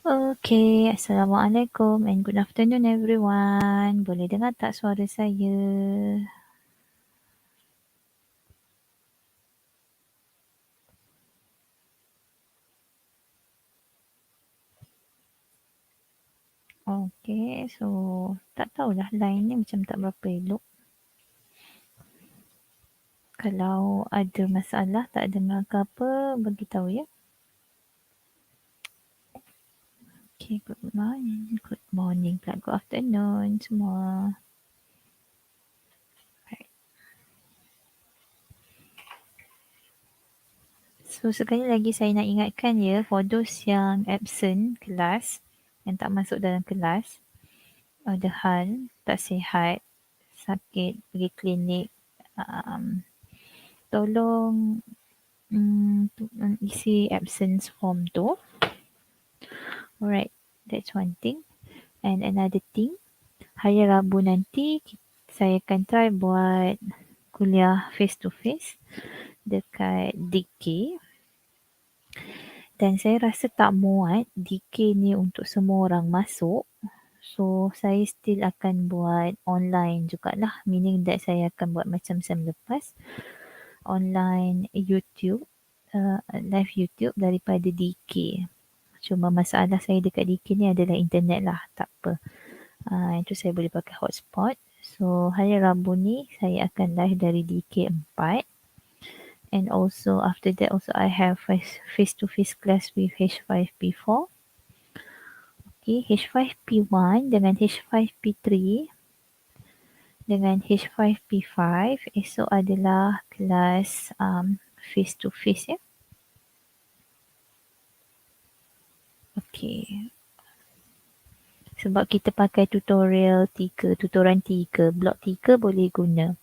Okay, Assalamualaikum and good afternoon everyone. Boleh dengar tak suara saya? Okay, so tak tahulah line ni macam tak berapa elok. Kalau ada masalah tak dengar ke apa, beritahu ya. Okay, good morning. Good morning pula. Good afternoon semua. Right. So, sekali lagi saya nak ingatkan ya, for those yang absent kelas, yang tak masuk dalam kelas, ada hal, tak sihat, sakit, pergi klinik, tolong isi absence form tu. Alright, that's one thing. And another thing, hari Rabu nanti saya akan try buat kuliah face to face dekat DK. Dan saya rasa tak muat DK ni untuk semua orang masuk. So, saya still akan buat online jugalah. Meaning that saya akan buat macam sem lepas. Online YouTube, live YouTube daripada DK. Cuma masalah saya dekat DK ni adalah internet lah. Tak apa. Itu saya boleh pakai hotspot. So, hari Rabu ni saya akan live dari DK 4. And also after that also I have face-to-face class with H5P4. Okay, H5P1 dengan H5P3 dengan H5P5 esok adalah kelas face-to-face ya. Okay. Sebab kita pakai tutorial 3, tutorial 3, blok 3 boleh guna.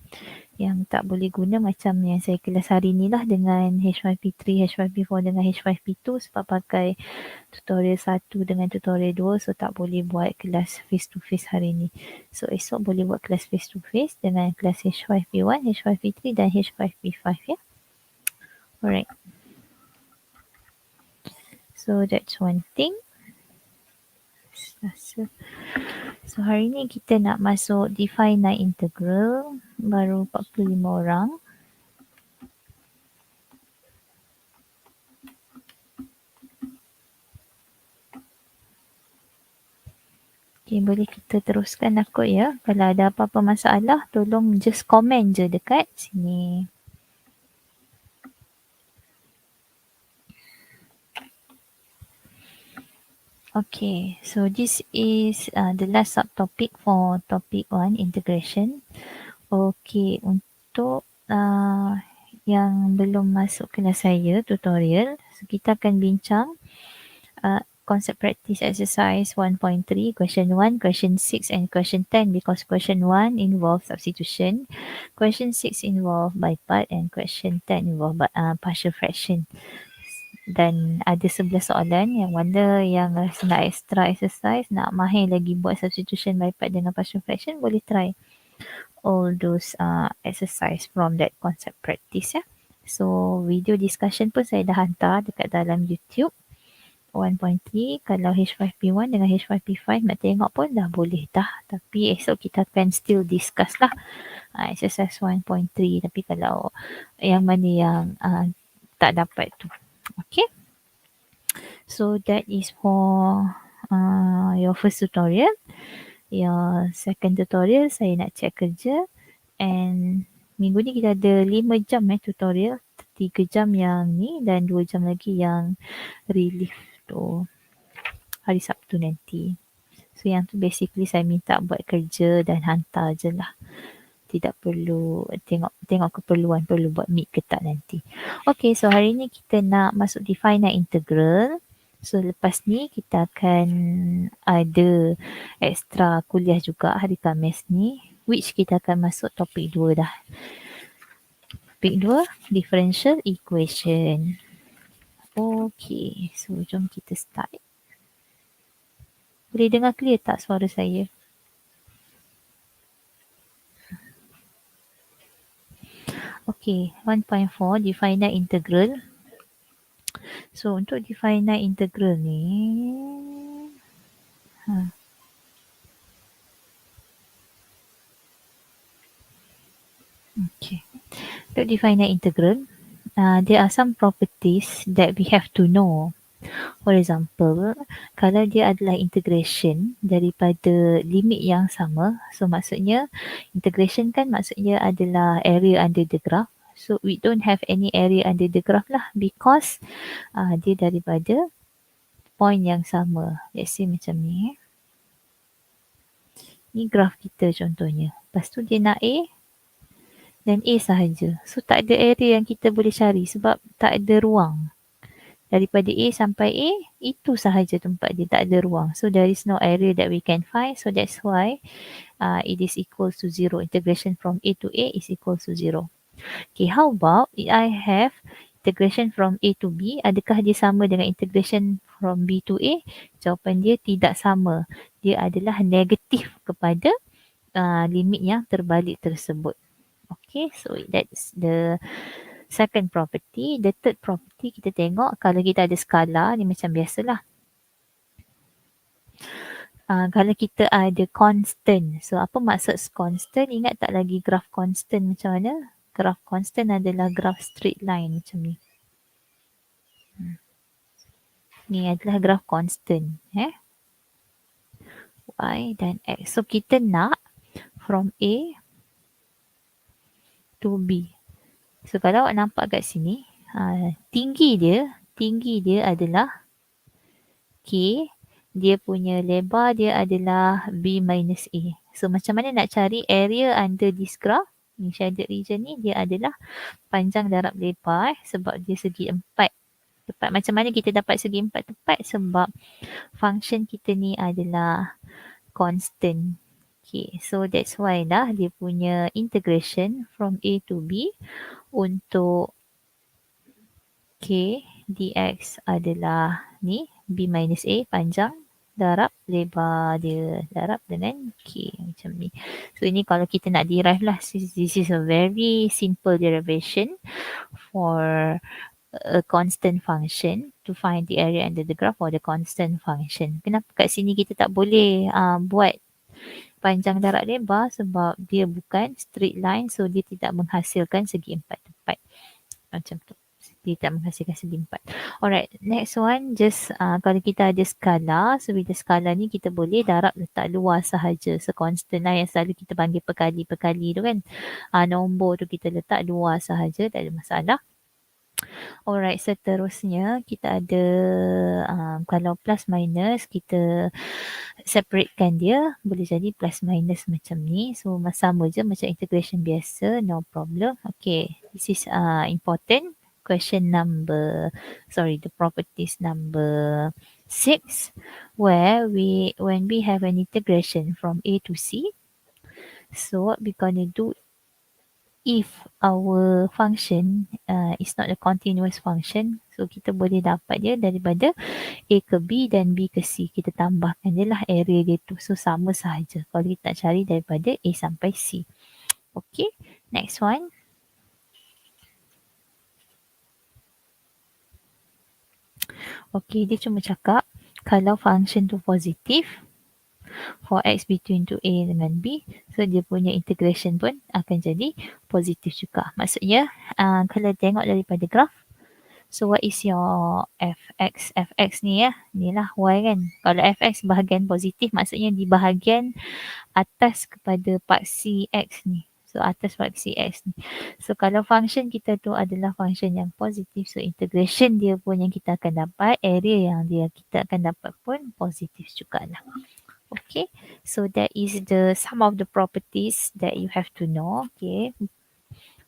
Yang tak boleh guna macam yang saya kelas hari ni lah dengan H5P3, H5P4 dengan H5P2 sebab pakai tutorial 1 dengan tutorial 2, so tak boleh buat kelas face to face hari ni. So esok boleh buat kelas face to face dengan kelas H5P1, H5P3 dan H5P5 ya. Alright. So that's one thing. So hari ni kita nak masuk definite integral, baru 45 orang. Okay, boleh kita teruskan lah kot ya. Kalau ada apa-apa masalah, tolong just comment je dekat sini. Okay, so this is the last subtopic for topic 1, integration. Okay, untuk yang belum masuk kelas saya, tutorial, so kita akan bincang concept practice exercise 1.3, question 1, question 6 and question 10 because question 1 involves substitution, question 6 involve by part and question 10 involve partial fraction. Dan ada 11 soalan yang mana yang nak extra exercise, nak mahir lagi buat substitution by part dengan partial fraction, boleh try all those exercise from that concept practice ya. So video discussion pun saya dah hantar dekat dalam YouTube 1.3. Kalau H5P1 dengan H5P5 nak tengok pun dah boleh dah. Tapi esok kita akan still discuss lah exercise 1.3. Tapi kalau yang mana yang tak dapat tu. Okay. So that is for your first tutorial. Your second tutorial saya nak check kerja. And minggu ni kita ada 5 jam tutorial. 3 jam yang ni dan 2 jam lagi yang relief tu hari Sabtu nanti. So yang tu basically saya minta buat kerja dan hantar je lah. Tidak perlu tengok keperluan perlu buat meet ke tak nanti. Okay, so hari ni kita nak masuk definite integral. So lepas ni kita akan ada extra kuliah juga hari Khamis ni, which kita akan masuk topik 2 dah. Topik 2, differential equation. Okay, so jom kita start. Boleh dengar clear tak suara saya? Okay, 1.4 definite integral. So untuk definite integral ni, Ha, okay. To define an integral, there are some properties that we have to know. For example, kalau dia adalah integration daripada limit yang sama, so maksudnya integration kan maksudnya adalah area under the graph. So we don't have any area under the graph lah because dia daripada point yang sama. Let's say macam ni. Ni graf kita contohnya. Lepas tu dia nak A dan A sahaja. So tak ada area yang kita boleh cari sebab tak ada ruang. Daripada A sampai A, itu sahaja tempat dia, tak ada ruang. So there is no area that we can find. So that's why it is equal to 0. Integration from A to A is equal to 0. Okay, how about if I have integration from A to B, adakah dia sama dengan integration from B to A? Jawapan dia tidak sama. Dia adalah negatif kepada limit yang terbalik tersebut. Okay, so that's the second property. The third property kita tengok kalau kita ada skala ni macam biasalah. Kalau kita ada constant. So apa maksud constant? Ingat tak lagi graf constant macam mana? Graf constant adalah graf straight line macam ni. Ni adalah graf constant. Y dan X. So kita nak from A to B. So kalau awak nampak kat sini, tinggi dia adalah K, dia punya lebar dia adalah B minus A. So macam mana nak cari area under this graph? Ni shaded region ni dia adalah panjang darab lebar sebab dia segi 4 tepat. Macam mana kita dapat segi 4 tepat? Sebab function kita ni adalah constant. Okay, so that's why lah dia punya integration from A to B untuk K dx adalah ni B minus A panjang darab lebar dia darab dengan K macam ni. So ini kalau kita nak derive lah, this is a very simple derivation for a constant function to find the area under the graph for the constant function. Kenapa kat sini kita tak boleh buat panjang darab lebar? Sebab dia bukan straight line, so dia tidak menghasilkan segi 4 tepat. Macam tu. Dia tak menghasilkan segi 4. Alright, next one just kalau kita ada skala, so bila skala ni kita boleh darab letak luar sahaja. So constant lah yang selalu kita panggil perkali-perkali tu kan. Nombor tu kita letak luar sahaja, tak ada masalah. Alright, seterusnya kita ada kalau plus minus kita separatekan dia, boleh jadi plus minus macam ni. So sama je macam integration biasa, no problem. Okay, this is important. Question number, the properties number 6, where when we have an integration from A to C, so what we're gonna do if our function is not a continuous function, so kita boleh dapat dia daripada A ke B dan B ke C. Kita tambahkan je lah area dia tu. So sama sahaja kalau kita nak cari daripada A sampai C. Okay, next one. Okay, dia cuma cakap kalau function tu positif for x between to A dengan B, so dia punya integration pun akan jadi positif juga. Maksudnya kalau tengok daripada graf, so what is your fx? Fx ni ni lah y kan. Kalau fx bahagian positif, maksudnya di bahagian atas kepada paksi x ni. So atas paksi x ni. So kalau function kita tu adalah function yang positif, so integration dia pun yang kita akan dapat, area yang kita akan dapat pun positif jugalah. Okay, so that is the some of the properties that you have to know, okay,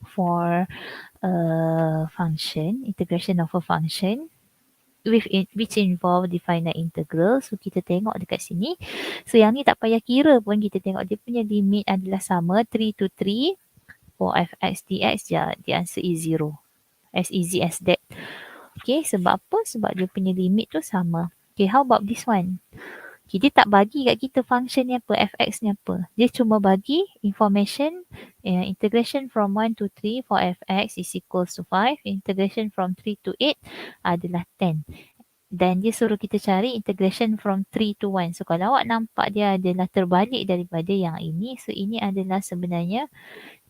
for a function, integration of a function which involve the finite integral. So kita tengok dekat sini. So yang ni tak payah kira pun, kita tengok dia punya limit adalah sama 3 to 3 for fx dx. The answer is 0. As easy as that. Okay, sebab apa? Sebab dia punya limit tu sama. Okay, how about this one? Okay, dia tak bagi kat kita function ni apa, fx ni apa. Dia cuma bagi information, integration from 1 to 3 for fx is equals to 5. Integration from 3 to 8 adalah 10. Dan dia suruh kita cari integration from 3 to 1. So kalau awak nampak dia adalah terbalik daripada yang ini, so ini adalah sebenarnya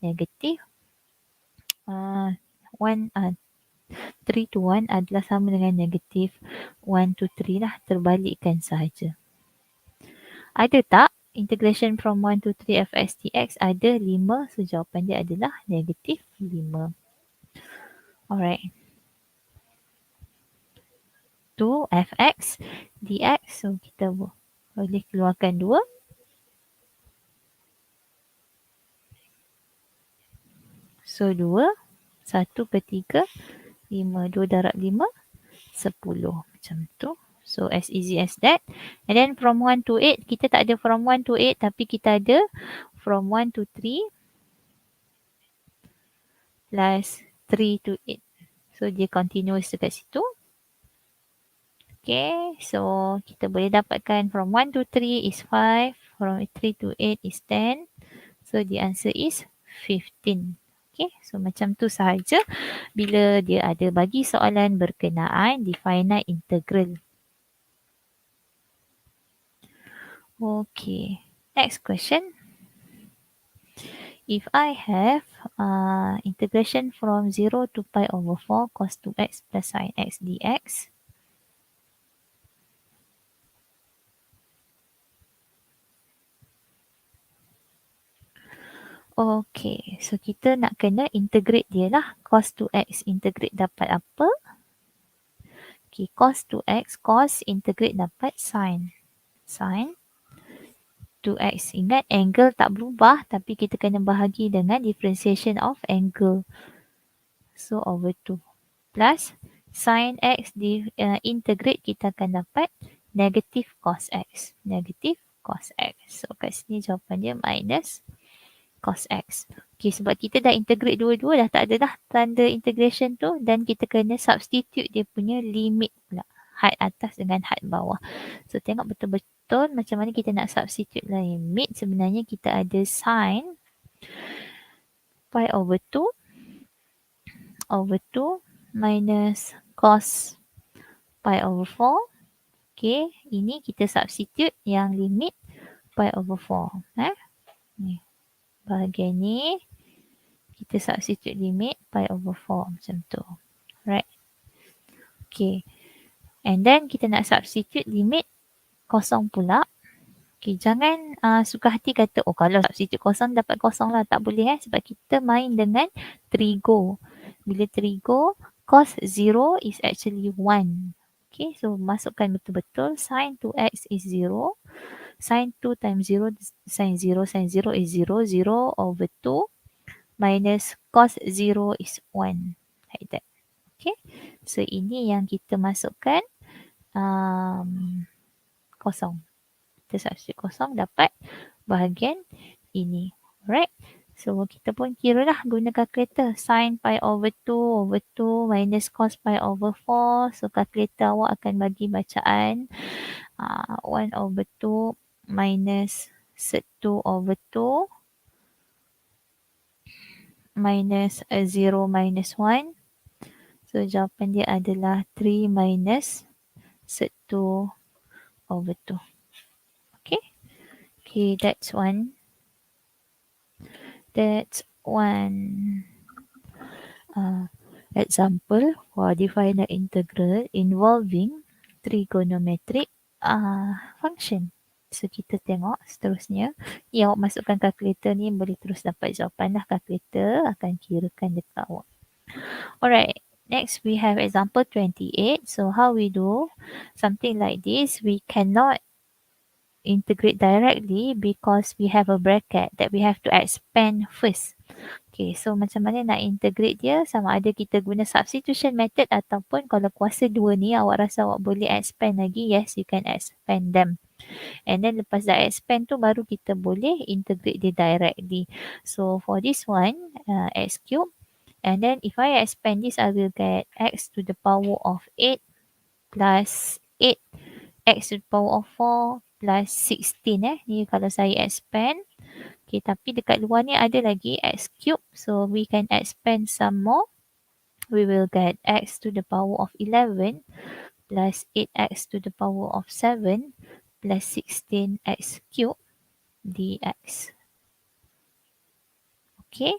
negatif 3 to 1 adalah sama dengan negatif 1 to 3 lah, terbalikkan sahaja. Ada tak integration from 1 to 3 fx dx? Ada 5, so jawapan dia adalah negatif 5. Alright. 2 fx dx, so kita boleh keluarkan 2. So 2, 1/3, 5, 2 darab 5, 10. Macam tu. So as easy as that. And then from 1 to 8, kita tak ada from 1 to 8, tapi kita ada from 1 to 3 plus 3 to 8. So dia continuous dekat situ. Okay, so kita boleh dapatkan from 1 to 3 is 5, from 3 to 8 is 10. So the answer is 15. Okay, so macam tu sahaja bila dia ada bagi soalan berkenaan di finite integral. Okay, next question. If I have integration from 0 to pi over 4 cos 2x plus sin x dx. Okay, so kita nak kena integrate dia lah. Cos 2x integrate dapat apa? Okay, cos 2x, cos integrate dapat sin. Sin 2x. Ingat angle tak berubah, tapi kita kena bahagi dengan differentiation of angle. So over 2 plus sin x integrate, kita akan dapat negative cos x. Negative cos x. So kat sini jawapan dia minus cos x. Okay, sebab kita dah integrate dua-dua, dah tak ada dah tanda integration tu, dan kita kena substitute dia punya limit pula. Had atas dengan had bawah. So tengok betul-betul macam mana kita nak substitute limit. Sebenarnya kita ada sin pi over 2 minus cos pi over 4. Okay, ini kita substitute yang limit pi over 4. Ni. Bahagian ni kita substitute limit pi over 4 macam tu. Right. Okay. And then kita nak substitute limit kosong pula. Okay, jangan suka hati kata, oh kalau substitute kosong dapat kosong lah. Tak boleh sebab kita main dengan trigo. Bila trigo, cos 0 is actually 1. Okay, so masukkan betul-betul. Sin 2x is 0. Sin 2 times 0, sin 0 is 0. 0 over 2 minus cos 0 is 1. Like that. Okay. So ini yang kita masukkan kosong. Kita substitute kosong dapat bahagian ini. Alright. So kita pun kira lah guna kalkulator. Sin pi over 2 minus cos pi over 4. So kalkulator awak akan bagi bacaan 1 over 2 minus sec 2 over 2 minus 0 minus 1. So jawapan dia adalah 3 minus sec 2 over 2. Okay. Okay, that's one. That's one example for definite integral involving trigonometric function. So kita tengok seterusnya. Ya, awak masukkan kalkulator ni boleh terus dapat jawapan lah. Kalkulator akan kirakan dekat awak. Alright. Next we have example 28. So how we do something like this? We cannot integrate directly because we have a bracket that we have to expand first. Okay, so macam mana nak integrate dia? Sama ada kita guna substitution method ataupun kalau kuasa dua ni awak rasa awak boleh expand lagi, yes, you can expand them. And then lepas dah expand tu baru kita boleh integrate dia directly. So for this one, x cube. And then if I expand this, I will get x to the power of 8 plus 8 x to the power of 4 plus 16 ni kalau saya expand. Okay, tapi dekat luar ni ada lagi x cube. So we can expand some more. We will get x to the power of 11 plus 8x to the power of 7 plus 16x cube dx. Okay.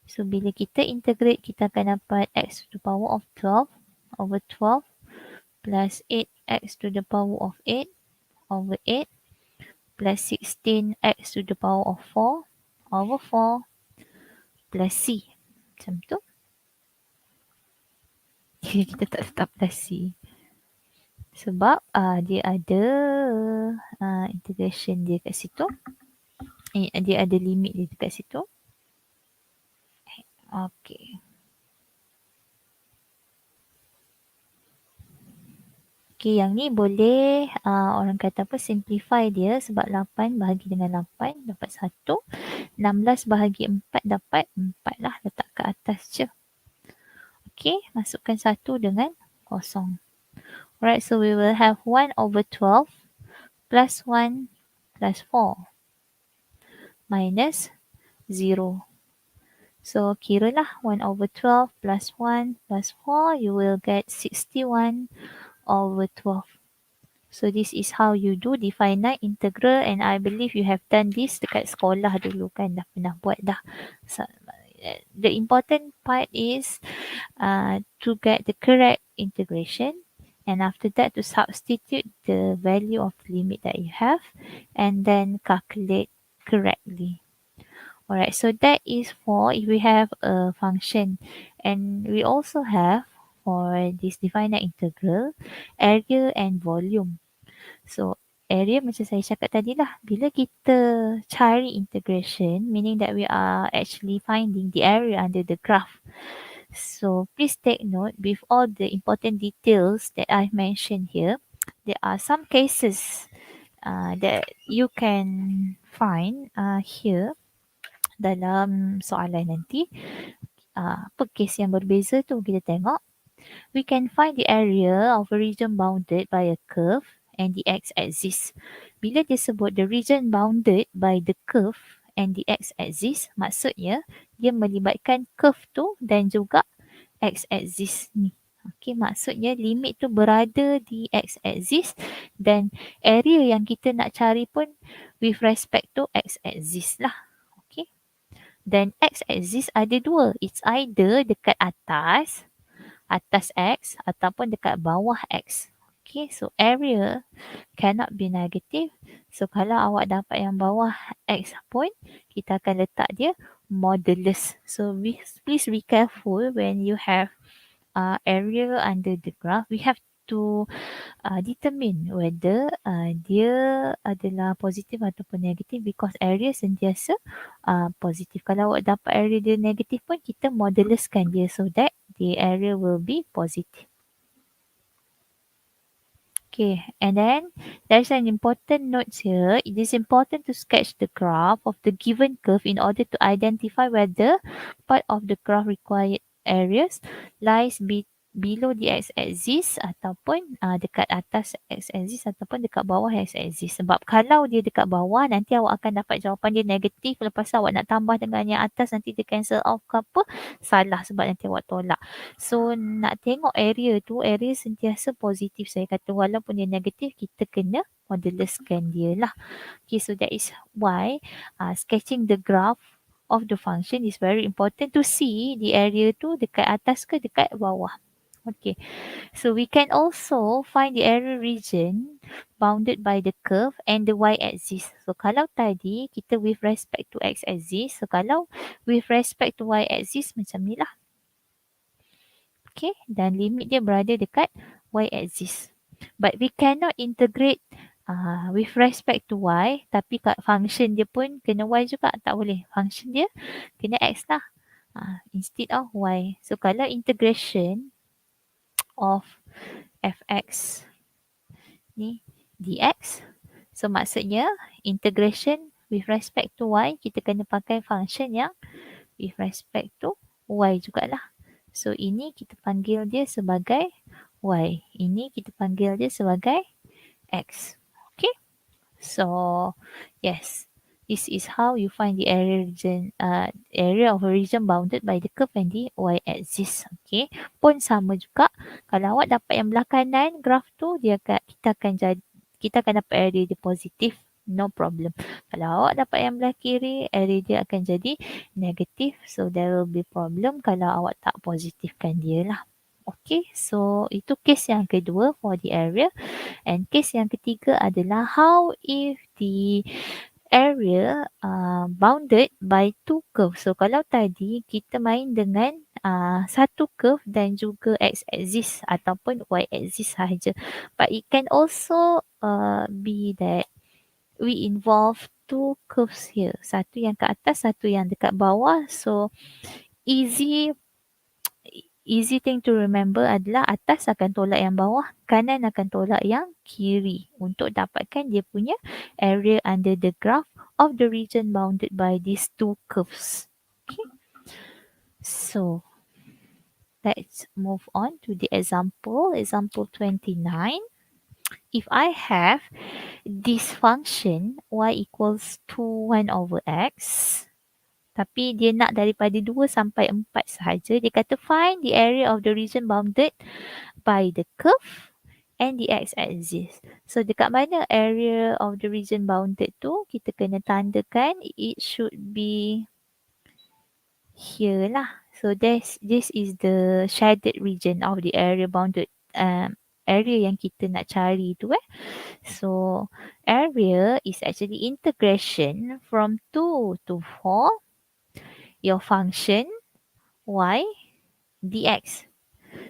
So bila kita integrate, kita akan dapat x to the power of 12 over 12 plus 8x to the power of 8 over 8 plus 16x to the power of 4 over 4 plus c. Macam tu. Kita tak letak plus c. Sebab dia ada integration dia kat situ. Dia ada limit dia dekat situ. Okay. Okay, yang ni boleh orang kata apa, simplify dia sebab 8 bahagi dengan 8 dapat 1. 16 bahagi 4 dapat 4 lah, letak ke atas je. Okay, masukkan 1 dengan kosong. Alright, so we will have 1 over 12 plus 1 plus 4 minus 0. So, kiralah 1 over 12 plus 1 plus 4, you will get 61 over 12. So, this is how you do the finite integral, and I believe you have done this dekat sekolah dulu kan, dah pernah buat dah. So, the important part is to get the correct integration, and after that to substitute the value of the limit that you have and then calculate correctly. Alright, so that is for if we have a function, and we also have for this definite integral area and volume. So area macam saya cakap tadi lah, bila kita cari integration, meaning that we are actually finding the area under the graph. So please take note, with all the important details that I've mentioned here, there are some cases that you can find here dalam soalan nanti. Apa case yang berbeza tu kita tengok. We can find the area of a region bounded by a curve and the x-axis. Bila dia sebut the region bounded by the curve and the x-axis, maksudnya dia melibatkan curve tu dan juga x-axis ni. Okay, maksudnya limit tu berada di x-axis dan area yang kita nak cari pun with respect to x-axis lah. Okay. Dan x-axis ada dua. It's either dekat atas x ataupun dekat bawah x. Okay, so area cannot be negative. So kalau awak dapat yang bawah x pun, kita akan letak dia modulus. So please be careful when you have area under the graph. We have to determine whether dia adalah positif ataupun negatif, because area sentiasa positif. Kalau awak dapat area dia negatif pun, kita moduluskan dia so that the area will be positive. Okay, and then there's an important note here. It is important to sketch the graph of the given curve in order to identify whether part of the graph required areas lies below the x-axis ataupun dekat atas x-axis ataupun dekat bawah x-axis. Sebab kalau dia dekat bawah, nanti awak akan dapat jawapan dia negatif. Lepas tu awak nak tambah dengan yang atas, nanti dia cancel off ke apa, salah sebab nanti awak tolak. So nak tengok area tu, area sentiasa positif. Saya kata walaupun dia negatif, kita kena moduluskan dia lah. Okay, so that is why sketching the graph of the function is very important to see the area tu dekat atas ke dekat bawah. Okay, so we can also find the area region bounded by the curve and the y-axis. So kalau tadi kita with respect to x-axis, so kalau with respect to y-axis macam ni lah. Okay, dan limit dia berada dekat y-axis. But we cannot integrate with respect to y, tapi kat function dia pun kena y juga, tak boleh. Function dia kena x lah instead of y. So kalau integration of fx ni dx, so maksudnya integration with respect to y, kita kena pakai function yang with respect to y jugalah. So ini kita panggil dia sebagai y, ini kita panggil dia sebagai x. Okay, so yes, This is how you find the area of a region bounded by the curve and the y-axis. Okay. Pun sama juga. Kalau awak dapat yang belah kanan graf tu, kita akan dapat area dia positif. No problem. Kalau awak dapat yang belah kiri, area dia akan jadi negatif. So there will be problem kalau awak tak positifkan dia lah. Okay, so itu case yang kedua for the area. And case yang ketiga adalah how if the area bounded by two curves. So kalau tadi kita main dengan satu curve dan juga x-axis ataupun y-axis sahaja. But it can also be that we involve two curves here. Satu yang ke atas, satu yang dekat bawah. So easy thing to remember adalah atas akan tolak yang bawah, kanan akan tolak yang kiri untuk dapatkan dia punya area under the graph of the region bounded by these two curves. Okay. So let's move on to the example 29. If I have this function y equals to 1 over x, tapi dia nak daripada 2 sampai 4 sahaja. Dia kata find the area of the region bounded by the curve and the x-axis. So dekat mana area of the region bounded tu, kita kena tandakan it should be here lah. So this is the shaded region of the area bounded, area yang kita nak cari tu So area is actually integration from 2 to 4 your function y dx.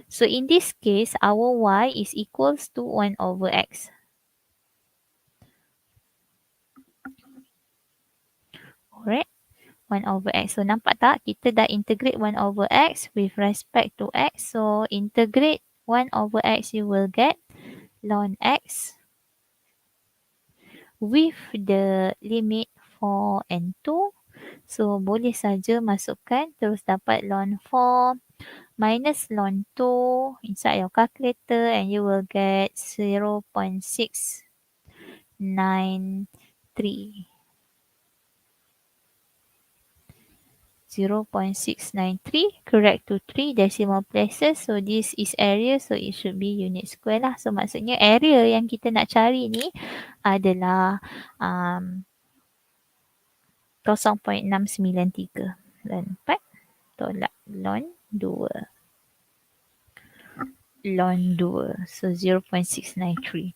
So in this case, our y is equals to 1 over x. Alright, 1 over x. So nampak tak? Kita dah integrate 1 over x with respect to x. So integrate 1 over x, you will get ln x with the limit 4 and 2. So boleh saja masukkan terus dapat ln 4 minus ln 2 inside your calculator and you will get 0.693. 0.693 correct to 3 decimal places. So this is area, so it should be unit square lah. So maksudnya area yang kita nak cari ni adalah 0.693 ln 4 tolak ln 2. Ln 2. So 0.693.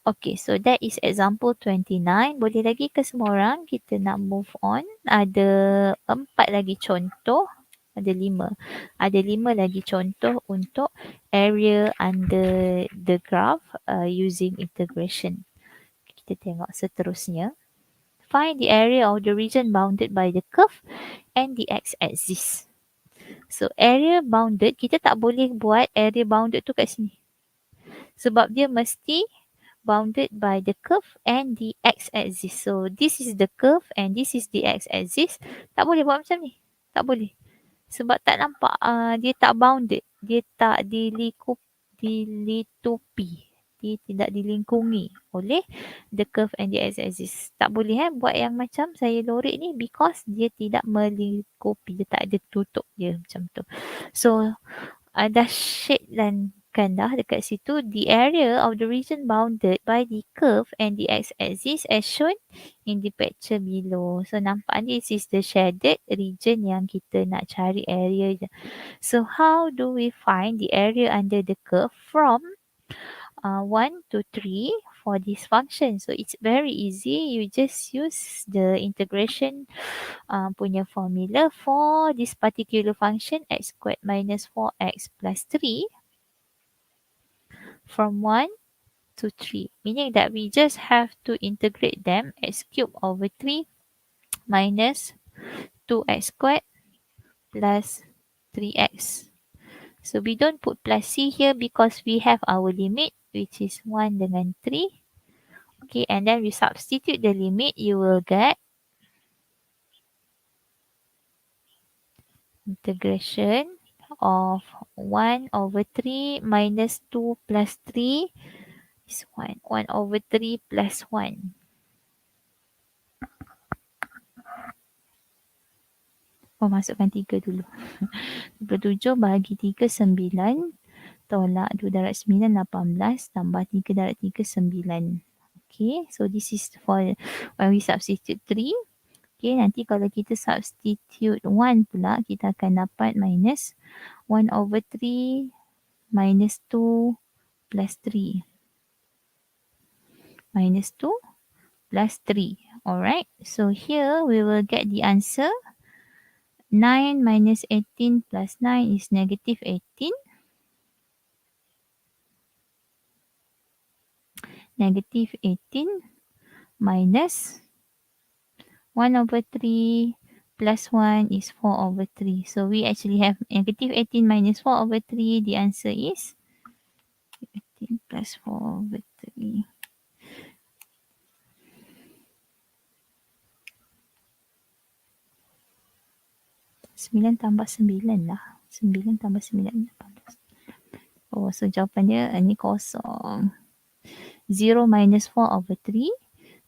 Okay, so that is example 29. Boleh lagi ke semua orang? Kita nak move on. Ada 4 lagi contoh. Ada 5. Ada 5 lagi contoh untuk area under the graph using integration. Kita tengok seterusnya. Find the area of the region bounded by the curve and the x-axis. So area bounded, kita tak boleh buat area bounded tu kat sini. Sebab dia mesti bounded by the curve and the x-axis. So this is the curve and this is the x-axis. Tak boleh buat macam ni. Tak boleh. Sebab tak nampak dia tak bounded. Dia tak dilitupi. Dia tidak dilingkungi oleh the curve and the x-axis. Tak boleh buat yang macam saya lorek ni because dia tidak melingkupi. Dia tak ada tutup dia macam tu. So dah shade kan dah dekat situ the area of the region bounded by the curve and the x-axis as shown in the picture below. So nampak this is the shaded region yang kita nak cari area je. So how do we find the area under the curve from 1 to 3 for this function? So it's very easy. You just use the integration punya formula for this particular function x squared minus 4x plus 3 from 1 to 3, meaning that we just have to integrate them x cubed over 3 minus 2x squared plus 3x. So we don't put plus c here because we have our limit which is 1 dengan 3. Okay, and then we substitute the limit, you will get integration of 1 over 3 minus 2 plus 3 is 1. 1 over 3 plus 1. masukkan 3 dulu. 27 bahagi 3, 9. Tolak 2 darab 9, 18. Tambah 3 darab 3, 9. Okay, so this is for when we substitute 3. Okay, nanti kalau kita substitute 1 pula, kita akan dapat minus 1/3 minus 2 plus 3. Minus 2 plus 3. Alright, so here we will get the answer. 9 minus 18 plus 9 is negative 18. Negative 18 minus 1/3 plus 1 is 4/3. So we actually have negative 18 minus 4/3. The answer is 18 plus 4/3. 9 tambah 9 lah. 9 tambah 9, 18. Oh, so jawapan dia ni kosong. 0 minus 4/3.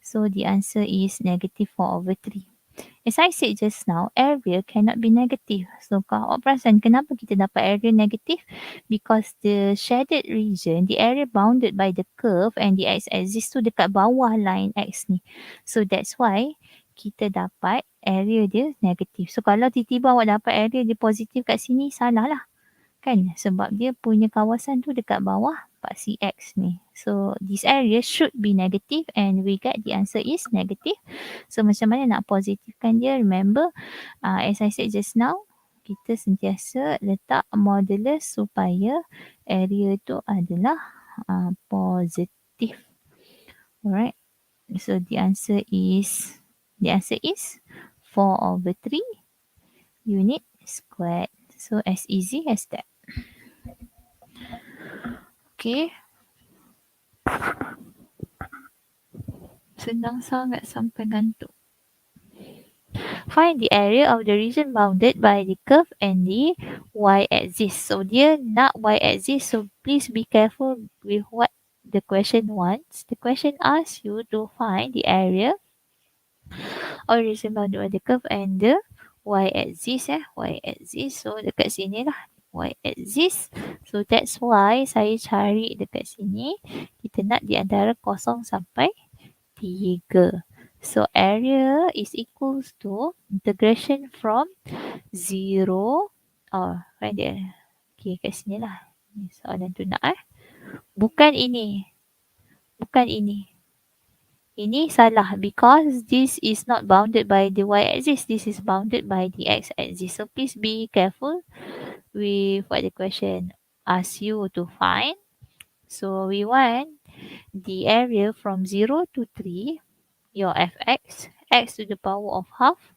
So the answer is negative 4/3. As I said just now, area cannot be negative. So kalau awak perasan kenapa kita dapat area negative? Because the shaded region, the area bounded by the curve and the x-axis tu dekat bawah line x ni. So that's why kita dapat area dia negatif. So kalau tiba-tiba awak dapat area dia positif kat sini, salah lah. Kan? Sebab dia punya kawasan tu dekat bawah paksi X ni. So this area should be negative and we get the answer is negative. So macam mana nak positifkan dia? Remember, as I said just now, kita sentiasa letak modulus supaya area tu adalah positif. Alright. So the answer is 4/3 unit squared. So as easy as that. Okay. Senang sangat sampai ngantuk. Find the area of the region bounded by the curve and the y-axis. So dia nak y-axis, so please be careful with what the question wants. The question asks you to find the area of the region bounded by the curve and the y-axis. Y-axis, so dekat sini lah. Y-axis. So that's why saya cari dekat sini. Kita nak di antara 0 sampai 3. So area is equals to integration from 0. Right there. Okay, kat sini lah. Soalan tu nak Bukan ini. Bukan ini. Ini salah because this is not bounded by the y-axis. This is bounded by the x-axis. So please be careful with what the question asks you to find. So we want the area from 0 to 3, your fx, x to the power of half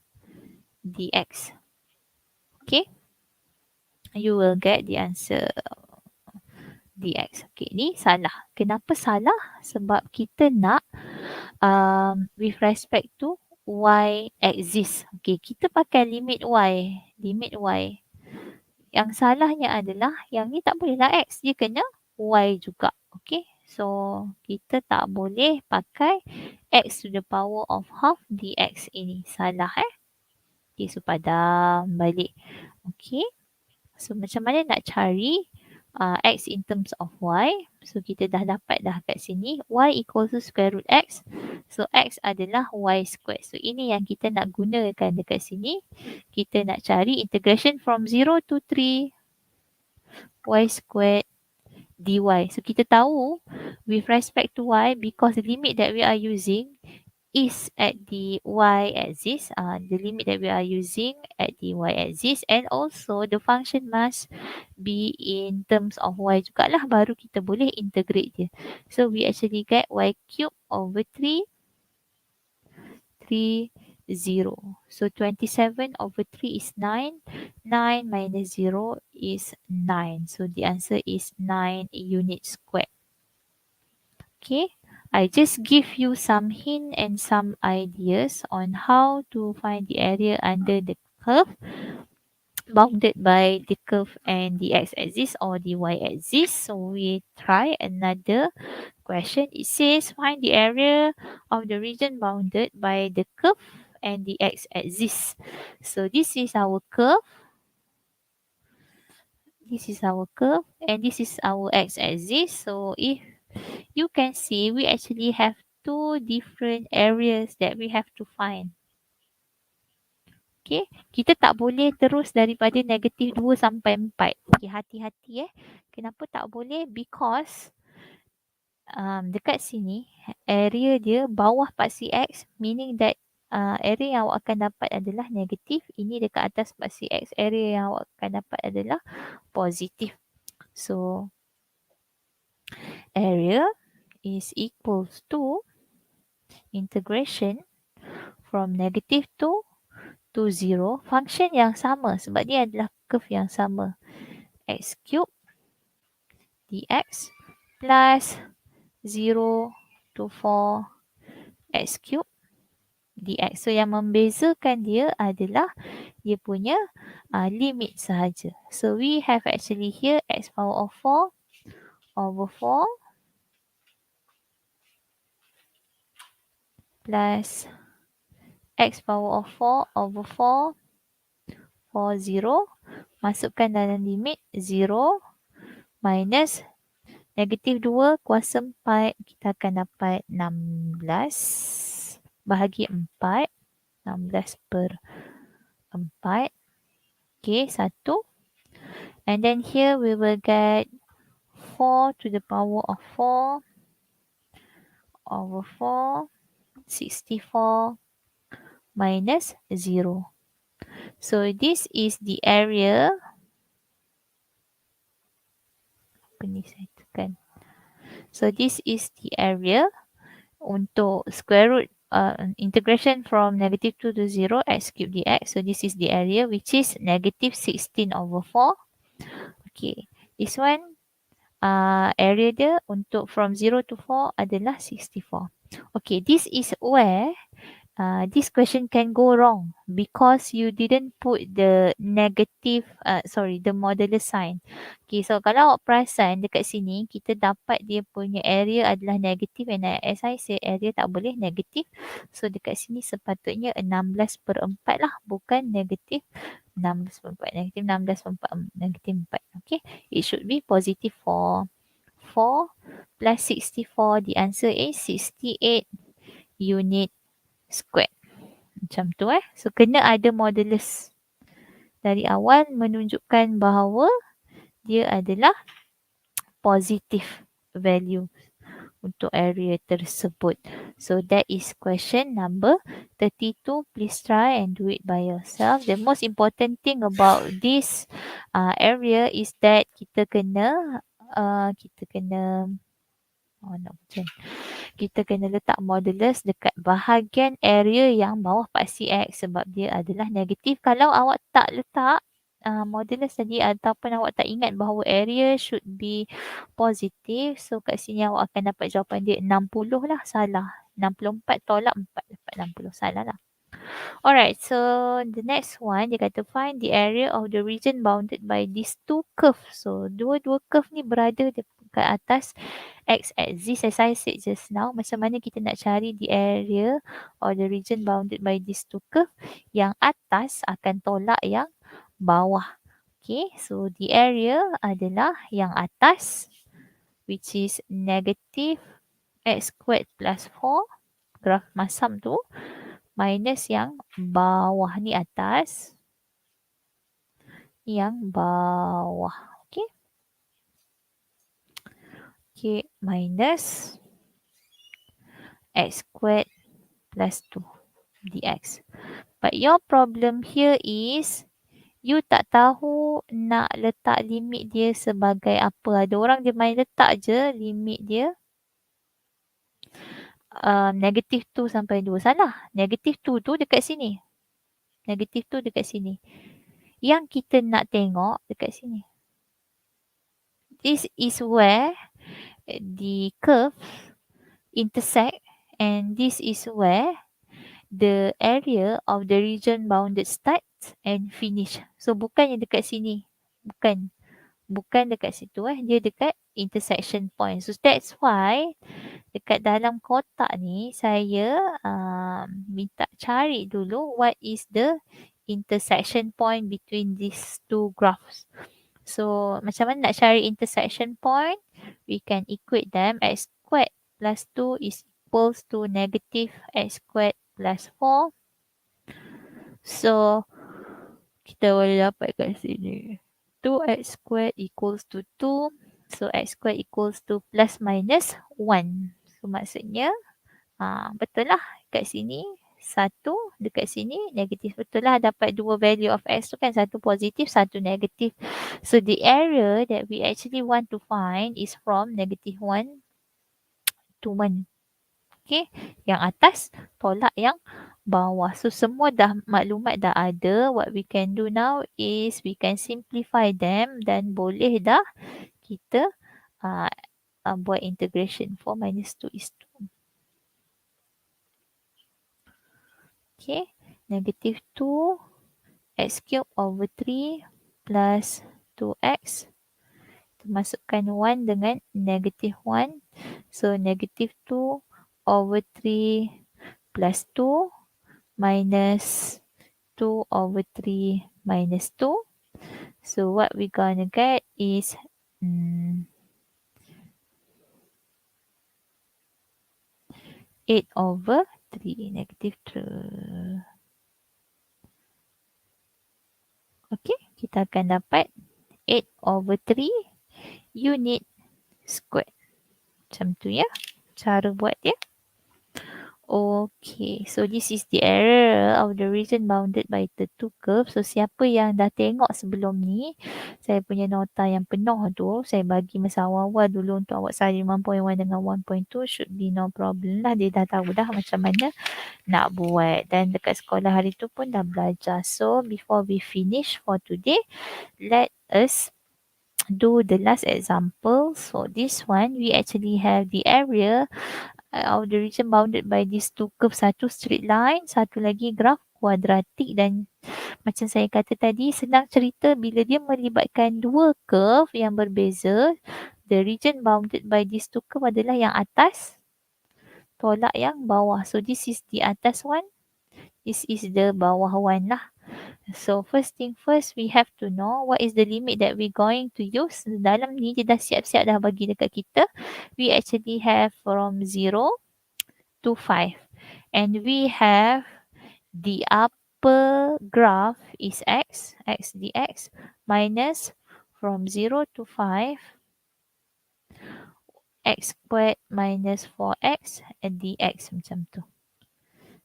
dx. Okay, you will get the answer dx. Okay, ni salah. Kenapa salah? Sebab kita nak with respect to y axis. Okay, kita pakai limit y. Limit y. Yang salahnya adalah yang ni tak bolehlah x. Dia kena y juga. Okay, so kita tak boleh pakai x to the power of half dx ini. Salah Okay, so padam balik. Okay, so macam mana nak cari x in terms of y? So kita dah dapat dah kat sini. Y equals to square root x. So x adalah y squared. So ini yang kita nak gunakan dekat sini. Kita nak cari integration from 0 to 3 y squared dy. So kita tahu with respect to y, because the limit that we are using is at the y-axis. The limit that we are using at the y-axis, and also the function must be in terms of y jugalah, baru kita boleh integrate dia. So we actually get y cube over 3, 0. So 27 over 3 is 9. 9 minus 0 is 9. So the answer is 9 unit squared. Okay, I just give you some hint and some ideas on how to find the area under the curve bounded by the curve and the x-axis or the y-axis. So we try another question. It says find the area of the region bounded by the curve and the x-axis. So this is our curve. This is our curve and this is our x-axis. So if you can see, we actually have two different areas that we have to find. Okay, kita tak boleh terus daripada negatif 2 sampai 4. Okay, hati-hati Kenapa tak boleh? Because dekat sini area dia bawah paksi X, meaning that area yang awak akan dapat adalah negatif. Ini dekat atas paksi X, area yang awak akan dapat adalah positif. So area is equals to integration from negative 2 to 0, function yang sama sebab dia adalah curve yang sama, x cube dx plus 0 to 4 x cube dx. So yang membezakan dia adalah dia punya limit sahaja. So we have actually here x power of 4 over 4 plus x power of 4 over 4 for 0. Masukkan dalam limit 0 minus negatif 2 kuasa 4. Kita akan dapat 16 bahagi 4. 16 per 4. Okay, 1. And then here we will get 4 to the power of 4 over 4. 64 minus 0. So this is the area. Apa ni saya tekan? So this is the area untuk square root integration from negative 2 to 0 x cube dx. So this is the area which is negative 16 over 4. Okay, this one area dia untuk from 0 to 4 adalah 64. Okay, this is where this question can go wrong because you didn't put the negative, the modular sign. Okay, so kalau awak perasan dekat sini, kita dapat dia punya area adalah negatif and as I say, area tak boleh negatif. So dekat sini sepatutnya 16 per 4 lah, bukan negatif 16 per 4. Negatif 16 per 4, negatif 4. Okay, it should be positive 4. 4 plus 64, the answer is 68 unit squared. Macam tu So kena ada modulus dari awal menunjukkan bahawa dia adalah positive value untuk area tersebut. So that is question number 32. Please try and do it by yourself. The most important thing about this area is that kita kena kita kena letak modulus dekat bahagian area yang bawah paksi X sebab dia adalah negatif. Kalau awak tak letak modulus tadi ataupun awak tak ingat bahawa area should be positive, so kat sini awak akan dapat jawapan dia 60 lah, salah. 64 tolak 4 dapat 60, salah lah. Alright, so the next one dia kata find the area of the region bounded by these two curves. So dua-dua curve ni berada dekat atas x-axis as I said just now. Macam mana kita nak cari the area or the region bounded by these two curve? Yang atas akan tolak yang bawah. Okay, so the area adalah yang atas which is negative x squared plus 4, graf masam tu, minus yang bawah ni atas, yang bawah. Okay. Okay, minus x squared plus 2 dx. But your problem here is you tak tahu nak letak limit dia sebagai apa. Ada orang dia main letak je limit dia negatif 2 sampai 2. Salah. Negatif 2 tu dekat sini. Negatif 2 dekat sini. Yang kita nak tengok dekat sini. This is where the curve intersect and this is where the area of the region bounded starts and finish. So bukan yang dekat sini. Bukan dekat situ Dia dekat intersection point. So that's why dekat dalam kotak ni saya minta cari dulu what is the intersection point between these two graphs. So macam mana nak cari intersection point? We can equate them. X squared plus 2 is equals to negative x squared plus 4. So kita boleh dapat kat sini 2x squared equals to 2. So x squared equals to plus minus 1. So maksudnya betul lah kat sini 1, dekat sini negatif. Betul lah dapat dua value of x tu kan, satu positif, satu negatif. So the area that we actually want to find is from negative 1 to 1. Okay, yang atas tolak yang bawah. So semua dah maklumat dah ada. What we can do now is we can simplify them dan boleh dah kita buat integration 4 minus 2 is 2. Okay, negative 2 x cube over 3 plus 2x. Masukkan 1 dengan negative 1. So negative 2 over 3 plus 2 minus 2 over 3 minus 2. So what we gonna get is 8 over 3 negative 2. Okay, kita akan dapat 8 over 3 unit squared. Macam tu ya cara buat dia. Okay, so this is the area of the region bounded by the two curves. So siapa yang dah tengok sebelum ni, saya punya nota yang penuh tu, saya bagi masa awal-awal dulu untuk awak salin 1.1 dengan 1.2 should be no problem lah. Dia dah tahu dah macam mana nak buat. Dan dekat sekolah hari tu pun dah belajar. So before we finish for today, let us do the last example. So this one, we actually have the area of the region bounded by these two curves. Satu straight line, satu lagi graf kuadratik. Dan macam saya kata tadi, senang cerita bila dia melibatkan dua curve yang berbeza, the region bounded by these two curve adalah yang atas tolak yang bawah. So this is the atas one, this is the bawah one lah. So first thing first, we have to know what is the limit that we going to use. Dalam ni dia dah siap-siap dah bagi dekat kita. We actually have from 0 to 5. And we have the upper graph is x dx minus from 0 to 5 x squared minus 4x and dx macam tu.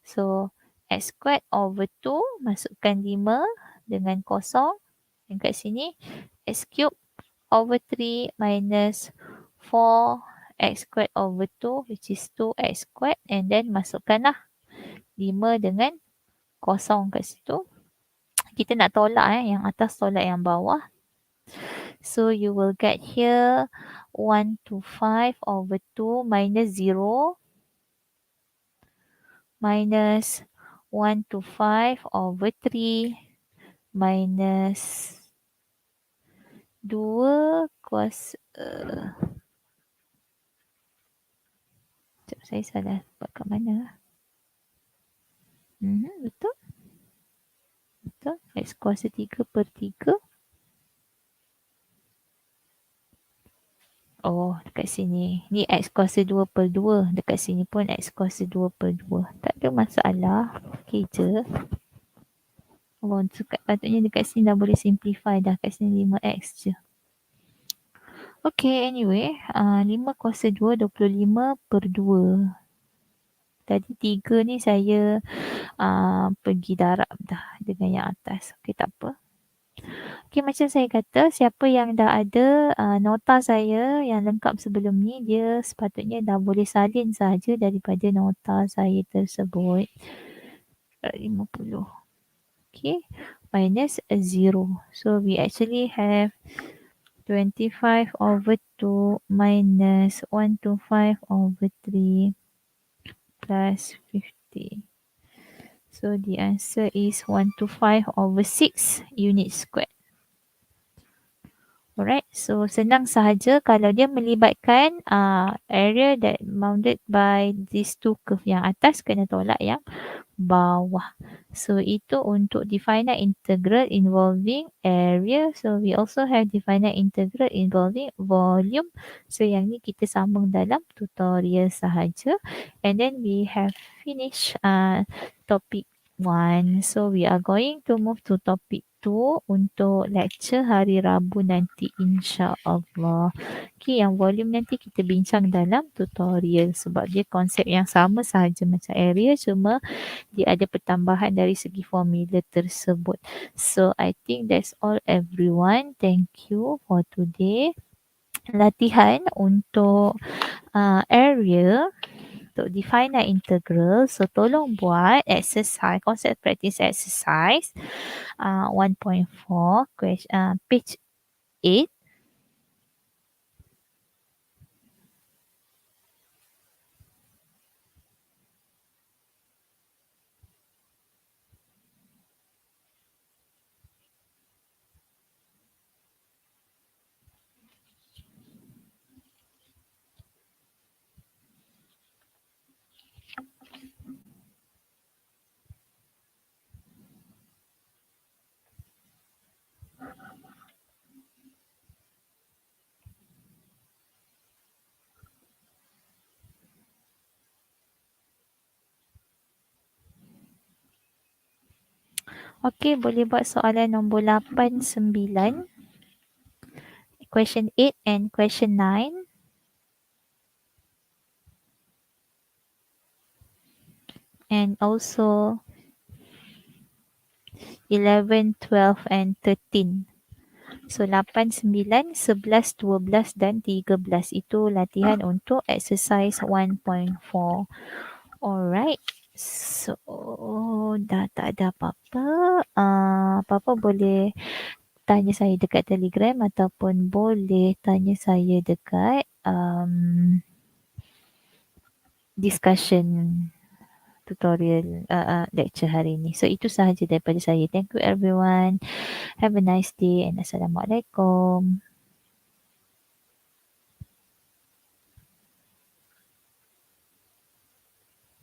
So x squared over 2, masukkan 5 dengan kosong. Dan kat sini, x cube over 3 minus 4 x squared over 2 which is 2x squared. And then masukkanlah 5 dengan kosong kat situ. Kita nak tolak yang atas tolak yang bawah. So you will get here 1 to 5 over 2 minus 0 minus 1 to 5 over 3 minus 2 kuasa saya salah buat kat mana. Betul. Betul. X kuasa 3 per 3. Oh, dekat sini. Ni X kuasa 2 per 2. Dekat sini pun X kuasa 2 per 2. Tak ada masalah. Okay je. Oh, patutnya dekat sini dah boleh simplify dah. Kat sini 5X je. Okay, anyway. 5 kuasa 2, 25 per 2. Tadi 3 ni saya pergi darab dah dengan yang atas. Okay, tak apa. Okay, macam saya kata, siapa yang dah ada nota saya yang lengkap sebelum ni, dia sepatutnya dah boleh salin saja daripada nota saya tersebut. 50. Okay, minus 0. So, we actually have 25 over 2 minus 125 over 3 plus 50. So, the answer is 125 over 6 unit squared. Alright, so senang sahaja kalau dia melibatkan area that bounded by these two curve. Yang atas kena tolak yang bawah. So itu untuk definite integral involving area. So we also have definite integral involving volume. So yang ni kita sambung dalam tutorial sahaja. And then we have finished topic 1. So we are going to move to topic 2 untuk lecture hari Rabu nanti, insya-Allah. Okay, yang volume nanti kita bincang dalam tutorial sebab dia konsep yang sama sahaja macam area, cuma dia ada pertambahan dari segi formula tersebut. So I think that's all everyone. Thank you for today. Latihan untuk area untuk definite integral. So tolong buat exercise, concept practice exercise 1.4 page 8. Okey, boleh buat soalan nombor 8, 9, question 8 and question 9. And also 11, 12 and 13. So 8, 9, 11, 12 dan 13. Itu latihan untuk exercise 1.4. Alright. So dah tak ada apa-apa. Apa-apa boleh tanya saya dekat Telegram ataupun boleh tanya saya dekat discussion tutorial lecture hari ini. So itu sahaja daripada saya. Thank you everyone. Have a nice day and Assalamualaikum.